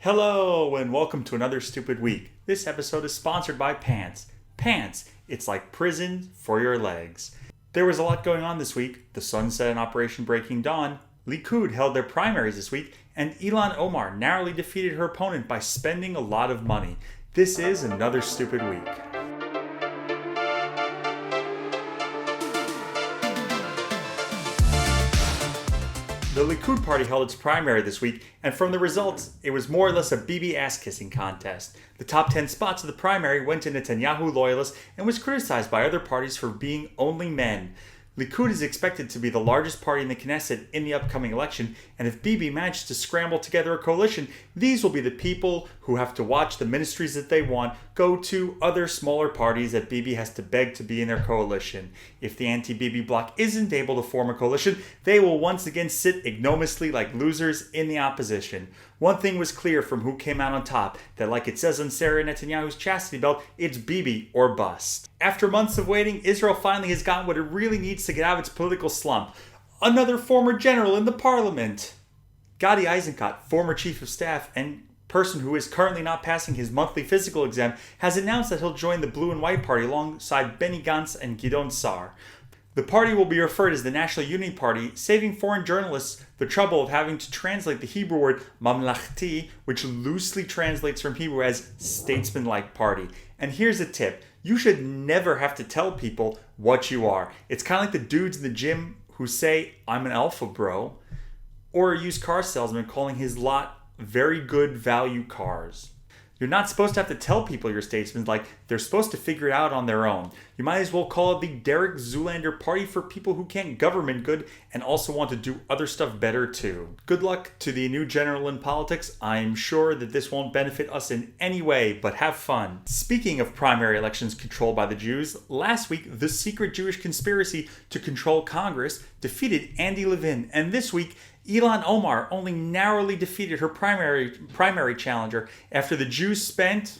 Hello and welcome to another stupid week. This episode is sponsored by Pants. Pants, it's like prison for your legs. There was a lot going on this week. The sun set in Operation Breaking Dawn. Likud held their primaries this week, and Ilhan Omar narrowly defeated her opponent by spending a lot of money. This is another stupid week. The Likud party held its primary this week, and from the results, it was more or less a Bibi ass-kissing contest. The top 10 spots of the primary went to Netanyahu loyalists and was criticized by other parties for being only men. Likud is expected to be the largest party in the Knesset in the upcoming election, and if Bibi manages to scramble together a coalition, these will be the people who have to watch the ministries that they want go to other smaller parties that Bibi has to beg to be in their coalition. If the anti-Bibi bloc isn't able to form a coalition, they will once again sit ignominiously like losers in the opposition. One thing was clear from who came out on top, that like it says on Sarah Netanyahu's chastity belt, it's Bibi or bust. After months of waiting, Israel finally has gotten what it really needs to get out of its political slump. Another former general in the parliament. Gadi Eisenkot, former chief of staff and person who is currently not passing his monthly physical exam, has announced that he'll join the Blue and White Party alongside Benny Gantz and Gideon Sa'ar. The party will be referred as the National Unity Party, saving foreign journalists the trouble of having to translate the Hebrew word mamlachti, which loosely translates from Hebrew as statesman-like party. And here's a tip. You should never have to tell people what you are. It's kind of like the dudes in the gym who say, I'm an alpha bro, or a used car salesman calling his lot very good value cars. You're not supposed to have to tell people you're statesmen, like they're supposed to figure it out on their own. You might as well call it the Derek Zoolander party for people who can't government good and also want to do other stuff better too. Good luck to the new general in politics. I'm sure that this won't benefit us in any way, but have fun. Speaking of primary elections controlled by the Jews, last week the secret Jewish conspiracy to control Congress defeated Andy Levin, and this week Ilhan Omar only narrowly defeated her primary challenger after the Jews spent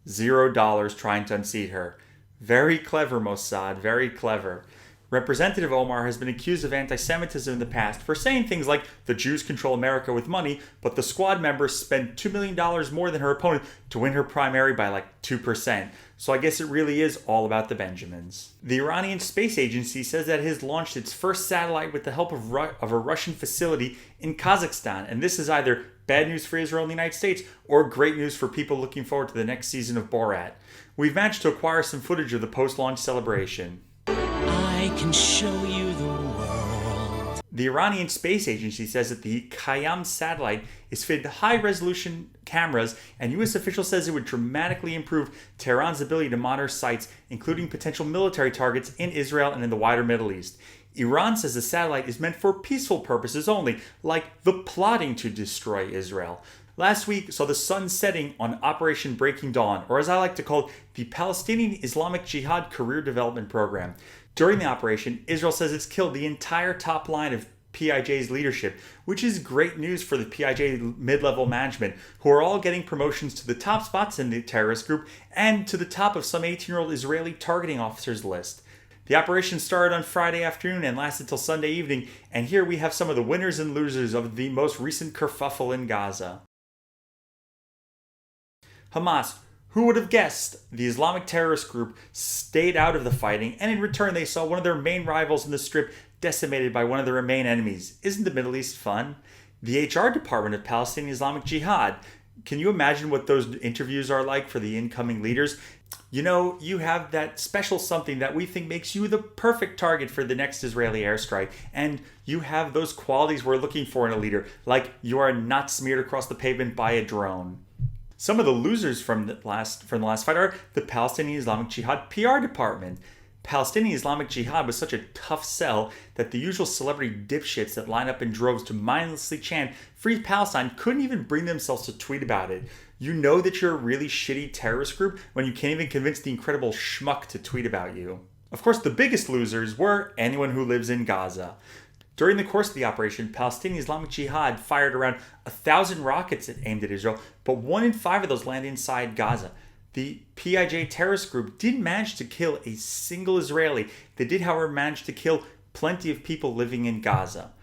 $0 trying to unseat her. Very clever, Mossad, very clever. Representative Omar has been accused of anti-Semitism in the past for saying things like, the Jews control America with money, but the squad members spent $2 million more than her opponent to win her primary by like 2%. So I guess it really is all about the Benjamins. The Iranian Space Agency says that it has launched its first satellite with the help of a Russian facility in Kazakhstan, and this is either bad news for Israel and the United States or great news for people looking forward to the next season of Borat. We've managed to acquire some footage of the post-launch celebration. I can show you the world. The Iranian Space Agency says that the Kayam satellite is fitted high-resolution cameras, and U.S. officials says it would dramatically improve Tehran's ability to monitor sites, including potential military targets in Israel and in the wider Middle East. Iran says the satellite is meant for peaceful purposes only, like the plotting to destroy Israel. Last week saw the sun setting on Operation Breaking Dawn, or as I like to call it, the Palestinian Islamic Jihad Career Development Program. During the operation, Israel says it's killed the entire top line of PIJ's leadership, which is great news for the PIJ mid-level management, who are all getting promotions to the top spots in the terrorist group and to the top of some 18-year-old Israeli targeting officers list. The operation started on Friday afternoon and lasted till Sunday evening, and here we have some of the winners and losers of the most recent kerfuffle in Gaza. Hamas. Who would have guessed? The Islamic terrorist group stayed out of the fighting, and in return they saw one of their main rivals in the Strip decimated by one of their main enemies. Isn't the Middle East fun? The HR department of Palestinian Islamic Jihad. Can you imagine what those interviews are like for the incoming leaders? You know, you have that special something that we think makes you the perfect target for the next Israeli airstrike, and you have those qualities we're looking for in a leader, like you are not smeared across the pavement by a drone. Some of the losers from the last fight are the Palestinian Islamic Jihad PR department. Palestinian Islamic Jihad was such a tough sell that the usual celebrity dipshits that line up in droves to mindlessly chant Free Palestine couldn't even bring themselves to tweet about it. You know that you're a really shitty terrorist group when you can't even convince the incredible schmuck to tweet about you. Of course, the biggest losers were anyone who lives in Gaza. During the course of the operation, Palestinian Islamic Jihad fired around 1,000 rockets aimed at Israel, but 1 in 5 of those landed inside Gaza. The PIJ terrorist group didn't manage to kill a single Israeli. They did, however, manage to kill plenty of people living in Gaza.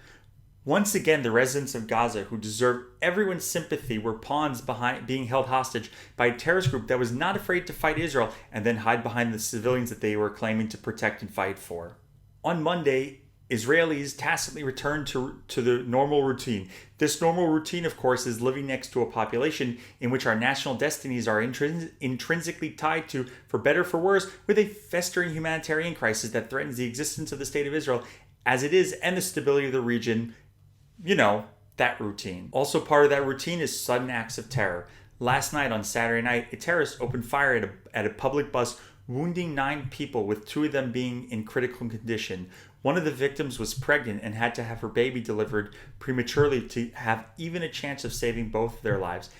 Once again, the residents of Gaza, who deserve everyone's sympathy, were pawns behind being held hostage by a terrorist group that was not afraid to fight Israel and then hide behind the civilians that they were claiming to protect and fight for. On Monday, Israelis tacitly returned to the normal routine. This normal routine, of course, is living next to a population in which our national destinies are intrinsically tied to, for better or for worse, with a festering humanitarian crisis that threatens the existence of the State of Israel as it is and the stability of the region. You know, that routine. Also part of that routine is sudden acts of terror. Last night, on Saturday night, a terrorist opened fire at a public bus, wounding 9 people, with 2 of them being in critical condition. One of the victims was pregnant and had to have her baby delivered prematurely to have even a chance of saving both of their lives.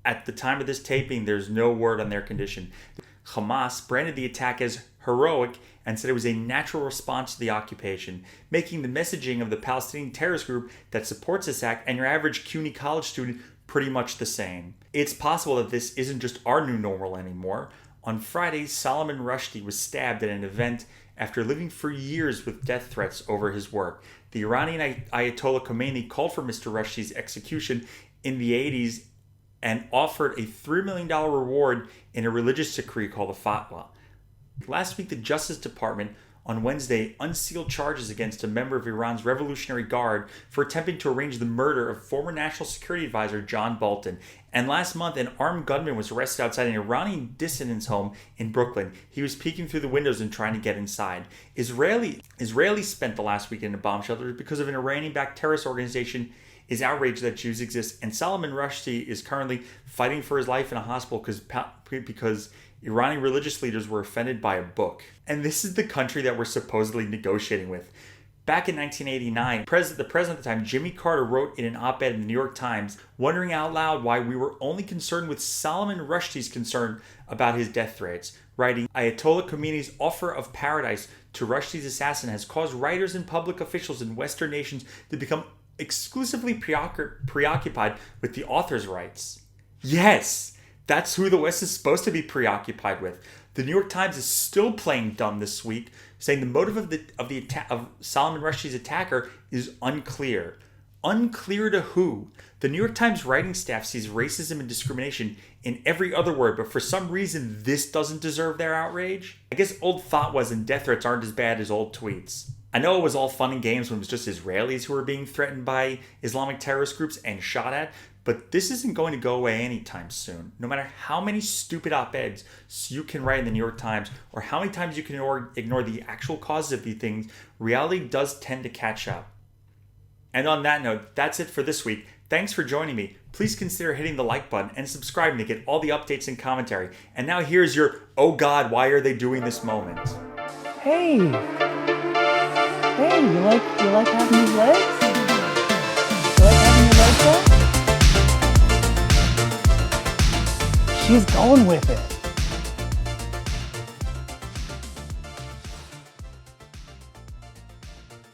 At the time of this taping, there's no word on their condition. Hamas branded the attack as heroic and said it was a natural response to the occupation, making the messaging of the Palestinian terrorist group that supports this act and your average CUNY college student pretty much the same. It's possible that this isn't just our new normal anymore. On Friday, Salman Rushdie was stabbed at an event after living for years with death threats over his work. The Iranian Ayatollah Khomeini called for Mr. Rushdie's execution in the 80s and offered a $3 million reward in a religious decree called the Fatwa. Last week, the Justice Department on Wednesday unsealed charges against a member of Iran's Revolutionary Guard for attempting to arrange the murder of former National Security Advisor John Bolton. And last month, an armed gunman was arrested outside an Iranian dissident's home in Brooklyn. He was peeking through the windows and trying to get inside. Israelis spent the last week in a bomb shelter because of an Iranian-backed terrorist organization is outraged that Jews exist. And Salman Rushdie is currently fighting for his life in a hospital because Iranian religious leaders were offended by a book. And this is the country that we're supposedly negotiating with. Back in 1989, the president at the time, Jimmy Carter, wrote in an op-ed in the New York Times, wondering out loud why we were only concerned with Salman Rushdie's concern about his death threats, writing, Ayatollah Khomeini's offer of paradise to Rushdie's assassin has caused writers and public officials in Western nations to become exclusively preoccupied with the author's rights. Yes! That's who the West is supposed to be preoccupied with. The New York Times is still playing dumb this week, saying the motive of Salman Rushdie's attacker is unclear. Unclear to who? The New York Times writing staff sees racism and discrimination in every other word, but for some reason this doesn't deserve their outrage. I guess old fatwas and death threats aren't as bad as old tweets. I know it was all fun and games when it was just Israelis who were being threatened by Islamic terrorist groups and shot at, but this isn't going to go away anytime soon. No matter how many stupid op-eds you can write in the New York Times or how many times you can ignore the actual causes of these things, reality does tend to catch up. And on that note, that's it for this week. Thanks for joining me. Please consider hitting the like button and subscribing to get all the updates and commentary. And now here's your, oh God, why are they doing this moment? Hey, you like having these legs? You like having your legs up? She's going with it.